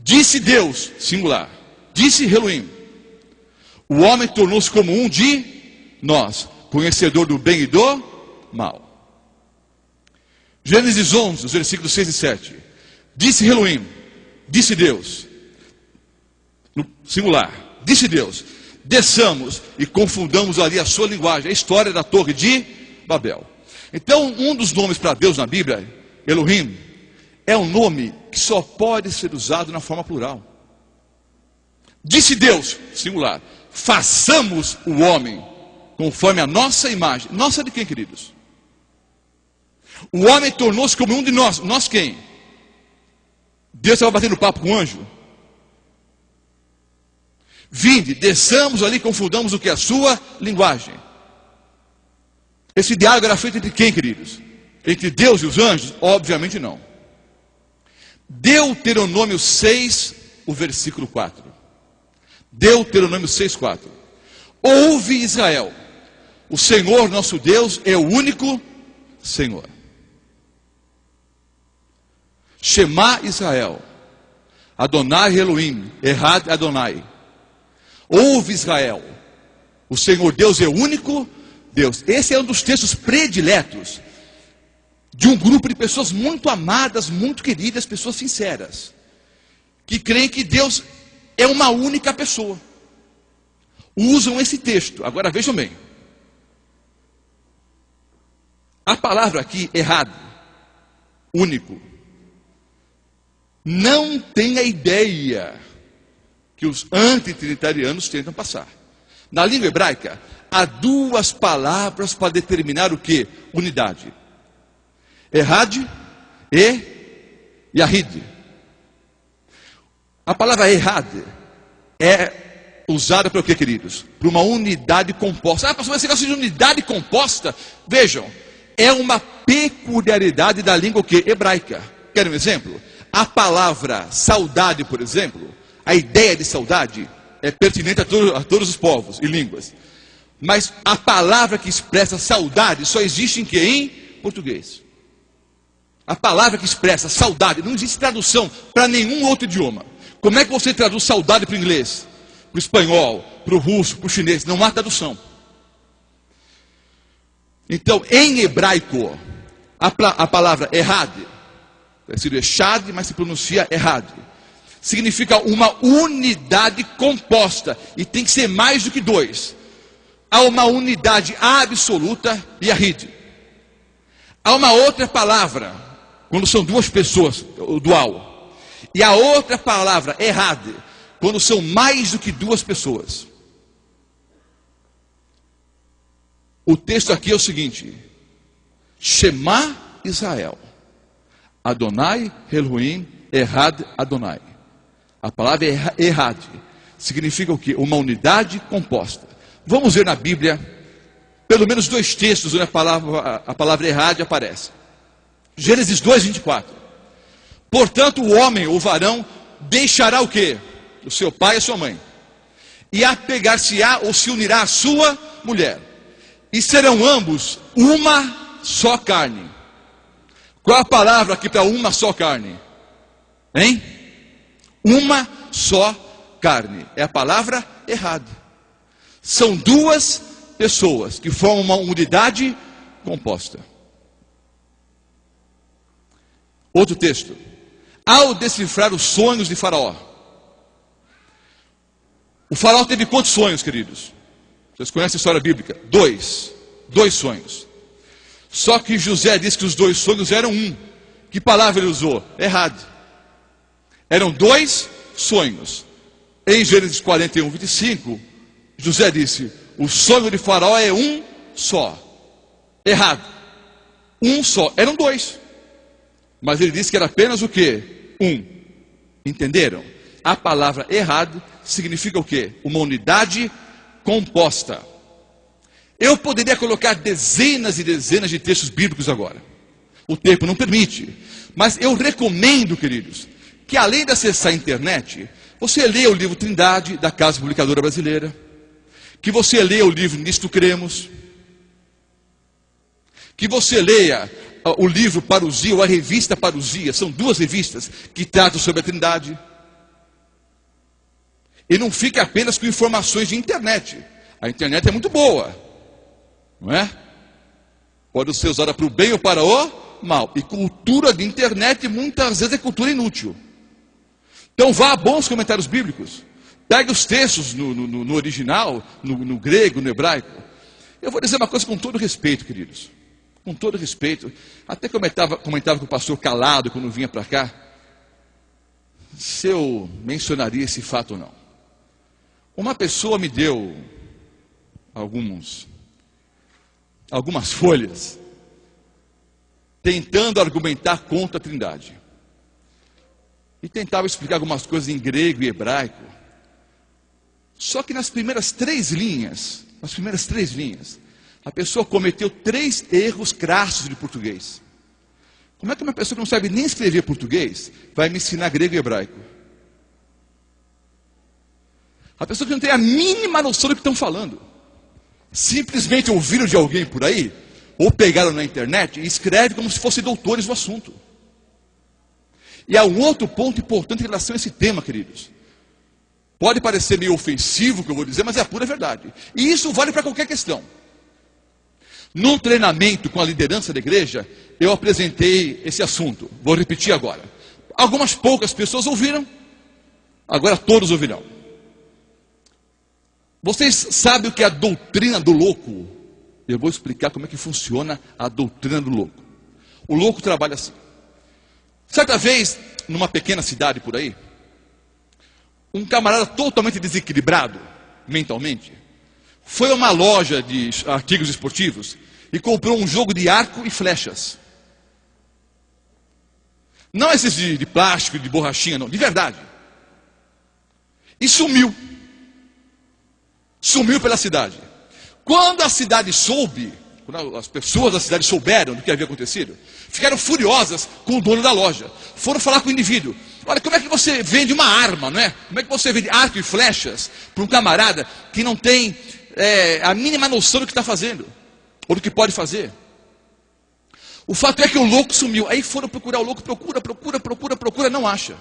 Disse Deus, singular. Disse Elohim. O homem tornou-se como um de nós, conhecedor do bem e do mal. Gênesis 11, os versículos 6 e 7. Disse Elohim, disse Deus, no singular, disse Deus, desçamos e confundamos ali a sua linguagem, a história da torre de Babel. Então, um dos nomes para Deus na Bíblia, Elohim, é um nome que só pode ser usado na forma plural. Disse Deus, singular, façamos o homem conforme a nossa imagem. Nossa de quem, queridos? O homem tornou-se como um de nós. Nós quem? Deus estava batendo papo com o anjo? Vinde, desçamos ali, confundamos o que é a sua linguagem. Esse diálogo era feito entre quem, queridos? Entre Deus e os anjos? Obviamente não. Deuteronômio 6, o versículo 4. Deuteronômio 6, 4. Ouve Israel, o Senhor nosso Deus é o único Senhor. Shema Israel, Adonai Elohim, Errad Adonai. Ouve Israel, o Senhor Deus é o único Deus. Esse é um dos textos prediletos de um grupo de pessoas muito amadas, muito queridas, pessoas sinceras, que creem que Deus é uma única pessoa. Usam esse texto. Agora vejam bem. A palavra aqui, errado, único, não tem a ideia que os antitrinitarianos tentam passar. Na língua hebraica, há duas palavras para determinar o que? Unidade. Errad e Yahid. A palavra errad é usada para o que, queridos? Para uma unidade composta. Ah, pastor, mas esse negócio de unidade composta, vejam, é uma peculiaridade da língua o quê? Hebraica. Querem um exemplo? A palavra saudade, por exemplo, a ideia de saudade é pertinente a todos os povos e línguas. Mas a palavra que expressa saudade só existe em quê? Em português. A palavra que expressa saudade, não existe tradução para nenhum outro idioma. Como é que você traduz saudade para o inglês, para o espanhol, para o russo, para o chinês? Não há tradução. Então, em hebraico, a palavra errad, é sido echad, mas se pronuncia errad, significa uma unidade composta, e tem que ser mais do que dois. Há uma unidade absoluta, Yahid. Há uma outra palavra, quando são duas pessoas, o dual. E a outra palavra, errad, quando são mais do que duas pessoas. O texto aqui é o seguinte: Shema Israel, Adonai Elohim, Errad Adonai. A palavra errad significa o quê? Uma unidade composta. Vamos ver na Bíblia pelo menos dois textos onde a palavra errad aparece. Gênesis 2, 24. Portanto, o homem, o varão, deixará o quê? O seu pai e a sua mãe, e apegar-se-á ou se unirá à sua mulher, e serão ambos uma só carne. Qual a palavra aqui para uma só carne? Hein? Uma só carne. É a palavra errada. São duas pessoas que formam uma unidade composta. Outro texto. Ao decifrar os sonhos de Faraó. O Faraó teve quantos sonhos, queridos? Vocês conhecem a história bíblica? Dois sonhos. Só que José disse que os dois sonhos eram um. Que palavra ele usou? Errado. Eram dois sonhos. Em Gênesis 41, 25, José disse: o sonho de Faraó é um só. Errado. Um só. Eram dois. Mas ele disse que era apenas o quê? Um. Entenderam? A palavra errado significa o quê? Uma unidade composta. Eu poderia colocar dezenas e dezenas de textos bíblicos agora. O tempo não permite. Mas eu recomendo, queridos, que além de acessar a internet, você leia o livro Trindade, da Casa Publicadora Brasileira. Que você leia o livro Nisto Cremos. Que você leia o livro Parousia, ou a revista Parousia. São duas revistas que tratam sobre a Trindade. E não fique apenas com informações de internet. A internet é muito boa, não é? Pode ser usada para o bem ou para o mal. E cultura de internet muitas vezes é cultura inútil. Então vá a bons comentários bíblicos. Pegue os textos no original, no grego, no hebraico. Eu vou dizer uma coisa com todo respeito, queridos. Com todo respeito. Até comentava com o pastor Calado quando vinha para cá. Se eu mencionaria esse fato ou não. Uma pessoa me deu algumas folhas tentando argumentar contra a Trindade. E tentava explicar algumas coisas em grego e hebraico. Só que nas primeiras três linhas, a pessoa cometeu 3 erros crassos de português. Como é que uma pessoa que não sabe nem escrever português vai me ensinar grego e hebraico? A pessoa que não tem a mínima noção do que estão falando. Simplesmente ouviram de alguém por aí, ou pegaram na internet e escreve como se fossem doutores do assunto. E há um outro ponto importante em relação a esse tema, queridos. Pode parecer meio ofensivo o que eu vou dizer, mas é a pura verdade. E isso vale para qualquer questão. Num treinamento com a liderança da igreja, eu apresentei esse assunto. Vou repetir agora. Algumas poucas pessoas ouviram, agora todos ouvirão. Vocês sabem o que é a doutrina do louco? Eu vou explicar como é que funciona a doutrina do louco. O louco trabalha assim. Certa vez, numa pequena cidade por aí, um camarada totalmente desequilibrado mentalmente foi a uma loja de artigos esportivos e comprou um jogo de arco e flechas. Não esses de plástico, de borrachinha, não, de verdade. E sumiu. Sumiu pela cidade. Quando a cidade soube, quando as pessoas da cidade souberam do que havia acontecido, ficaram furiosas com o dono da loja. Foram falar com o indivíduo. Olha, como é que você vende uma arma, não é? Como é que você vende arco e flechas para um camarada que não tem a mínima noção do que está fazendo? Ou do que pode fazer? O fato é que o louco sumiu. Aí foram procurar o louco, procura, não acha.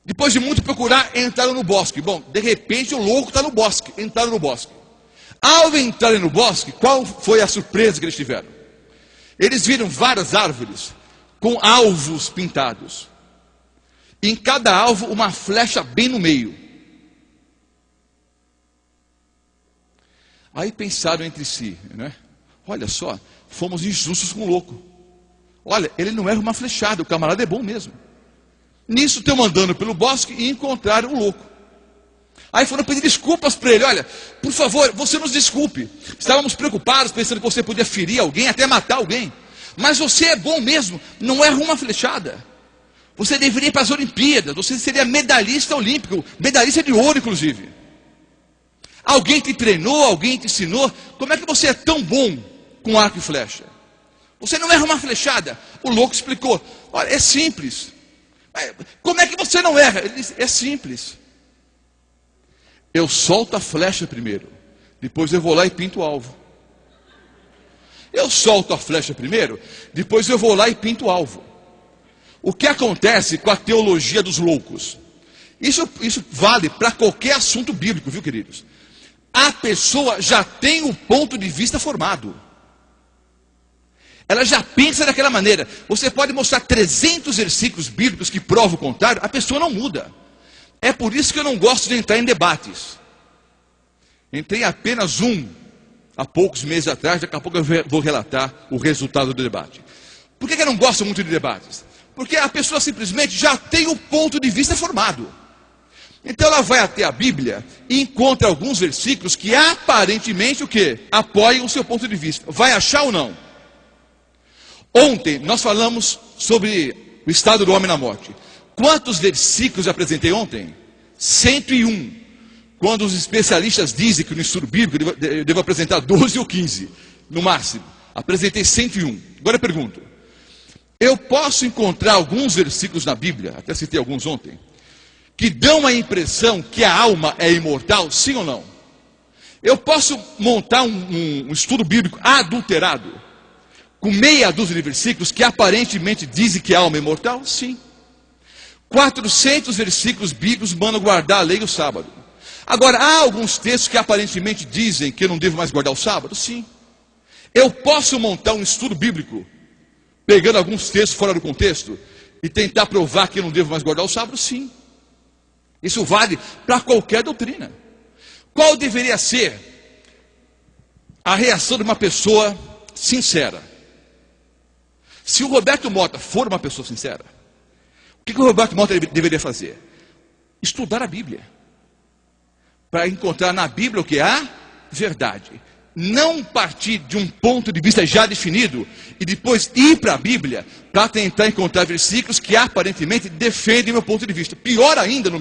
Depois de muito procurar, entraram no bosque. Bom, de repente o louco está no bosque. Entraram no bosque. Ao entrarem no bosque, qual foi a surpresa que eles tiveram? Eles viram várias árvores com alvos pintados. Em cada alvo, uma flecha bem no meio. Aí pensaram entre si, né? Olha só, fomos injustos com o louco. Olha, ele não erra uma flechada, o camarada é bom mesmo. Nisso estão andando pelo bosque e encontraram o louco. Aí foram pedir desculpas para ele. Olha, por favor, você nos desculpe. Estávamos preocupados, pensando que você podia ferir alguém, até matar alguém. Mas você é bom mesmo, não erra uma flechada. Você deveria ir para as Olimpíadas, você seria medalhista olímpico, medalhista de ouro inclusive. Alguém te treinou, alguém te ensinou. Como é que você é tão bom com arco e flecha? Você não erra uma flechada. O louco explicou. Olha, é simples. Como é que você não erra? Ele disse, é simples. Eu solto a flecha primeiro, depois eu vou lá e pinto o alvo. Eu solto a flecha primeiro, depois eu vou lá e pinto o alvo. O que acontece com a teologia dos loucos? Isso vale para qualquer assunto bíblico, viu, queridos? A pessoa já tem o ponto de vista formado. Ela já pensa daquela maneira. Você pode mostrar 300 versículos bíblicos que provam o contrário, a pessoa não muda. É por isso que eu não gosto de entrar em debates. Entrei em apenas há poucos meses atrás, daqui a pouco eu vou relatar o resultado do debate. Por que eu não gosto muito de debates? Porque a pessoa simplesmente já tem o ponto de vista formado. Então ela vai até a Bíblia e encontra alguns versículos que aparentemente o quê? Apoiam o seu ponto de vista. Vai achar ou não? Ontem nós falamos sobre o estado do homem na morte. Quantos versículos eu apresentei ontem? 101. Quando os especialistas dizem que no estudo bíblico eu devo apresentar 12 ou 15, no máximo. Apresentei 101. Agora eu pergunto. Eu posso encontrar alguns versículos na Bíblia, até citei alguns ontem, que dão a impressão que a alma é imortal, sim ou não? Eu posso montar um estudo bíblico adulterado, com meia dúzia de versículos que aparentemente dizem que a alma é imortal? Sim. 400 versículos bíblicos mandam guardar a lei e o sábado. Agora, há alguns textos que aparentemente dizem que eu não devo mais guardar o sábado? Sim. Eu posso montar um estudo bíblico, pegando alguns textos fora do contexto, e tentar provar que eu não devo mais guardar o sábado? Sim. Isso vale para qualquer doutrina. Qual deveria ser a reação de uma pessoa sincera? Se o Roberto Mota for uma pessoa sincera, o que o Roberto Mota deveria fazer? Estudar a Bíblia. Para encontrar na Bíblia o que é a verdade. Não partir de um ponto de vista já definido e depois ir para a Bíblia para tentar encontrar versículos que aparentemente defendem o meu ponto de vista. Pior ainda, no